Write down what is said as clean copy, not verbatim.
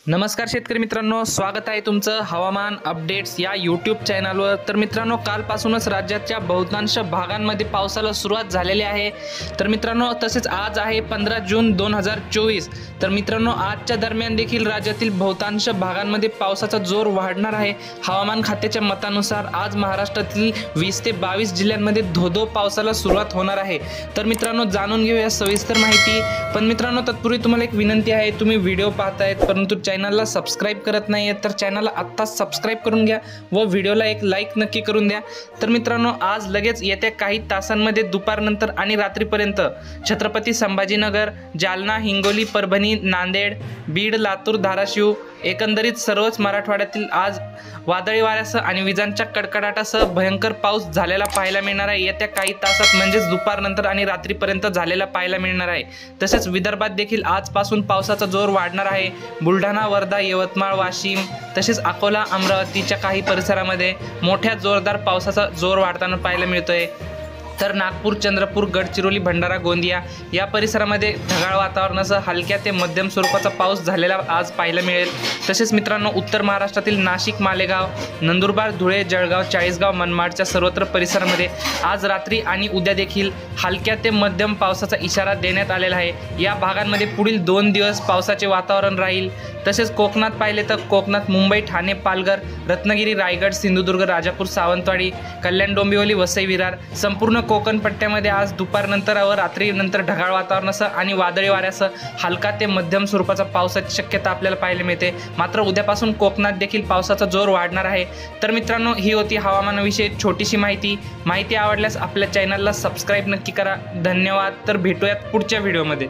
नमस्कार शेतकरी मित्रांनो, स्वागत आहे तुमचं हवामान अपडेट्स या यूट्यूब चॅनलवर। तर मित्रांनो, कालपासूनच राज्याच्या बहुतांश भागांमध्ये पावसाला सुरुवात झालेली आहे। तर मित्रांनो, तसेच आज आहे 15 जून 2024। तर मित्रांनो, आजच्या दरम्यान देखील राज्यातील बहुतांश भागांमध्ये पावसाचा जोर वाढणार आहे। हवामान खात्याच्या मतानुसार आज महाराष्ट्रातील 20 ते 22 जिल्ह्यांमध्ये धोधो पावसाला सुरुवात होणार आहे। तर मित्रांनो, जाणून घेऊया सविस्तर माहिती। पण मित्रांनो, तत्पूर्वी तुम्हाला एक विनंती आहे, तुम्ही व्हिडिओ पाहतायत परंतु चॅनलला सबस्क्राइब करत नाहीये तर चॅनलला आत्ताच सबस्क्राइब करून घ्या व व्हिडिओला एक लाईक नक्की करून द्या। तर मित्रांनो, आज लगेच येत्या काही तासांमध्ये दुपारनंतर आणि रात्रीपर्यंत छत्रपती संभाजीनगर, जालना, हिंगोली, परभणी, नांदेड, बीड, लातूर, धाराशिव एकंदरीत सर्वच मराठवाड्यातील आज वादळी वाऱ्यासह आणि विजांच्या कडकडाटासह भयंकर पाऊस झालेला पाहायला मिळणार आहे। येत्या काही तासात म्हणजेच दुपारनंतर आणि रात्रीपर्यंत झालेला पाहायला मिळणार आहे। तसेच विदर्भात देखील आजपासून पावसाचा जोर वाढणार आहे। बुलढाणा, वर्धा, यवतमाळ, वाशिम तसेच अकोला, अमरावतीच्या काही परिसरामध्ये मोठ्या जोरदार पावसाचा जोर वाढताना पाहायला मिळतोय। तर नागपूर, चंद्रपूर, गडचिरोली, भंडारा, गोंदिया या परिसरामध्ये ढगाळ वातावरणासह हलक्या ते मध्यम स्वरूपाचा पाऊस झालेला आज पाहायला मिळेल। तसेच मित्रांनो, उत्तर महाराष्ट्रातील नाशिक, मालेगाव, नंदुरबार, धुळे, जळगाव, चाळीसगाव, मनमाडच्या सर्वत्र परिसरामध्ये आज रात्री आणि उद्या देखील हलक्या ते मध्यम पावसाचा इशारा देण्यात आलेला आहे। या भागांमध्ये पुढील 2 दिवस पावसाचे वातावरण राहील। तसेच कोकणात पाहिले तर कोकणात मुंबई, ठाणे, पालघर, रत्नागिरी, रायगड, सिंधुदुर्ग, राजापूर, सावंतवाडी, कल्याण, डोंबिवली, वसई, विरार संपूर्ण कोकण पट्ट्यामध्ये आज दुपारनंतर व रात्रीनंतर ढगाळ वातावरणासह आणि वादळी वाऱ्यासह हलका ते मध्यम स्वरूपाचा पावसाची शक्यता आपल्याला पाहायला मिळते। मात्र उद्यापासून कोकणात देखील पावसाचा जोर वाढणार आहे। तर मित्रांनो, ही होती हवामानाविषयी छोटीशी माहिती आवडल्यास आपल्या चॅनलला सबस्क्राइब नक्की करा। धन्यवाद। तर भेटूयात पुढच्या व्हिडिओमध्ये।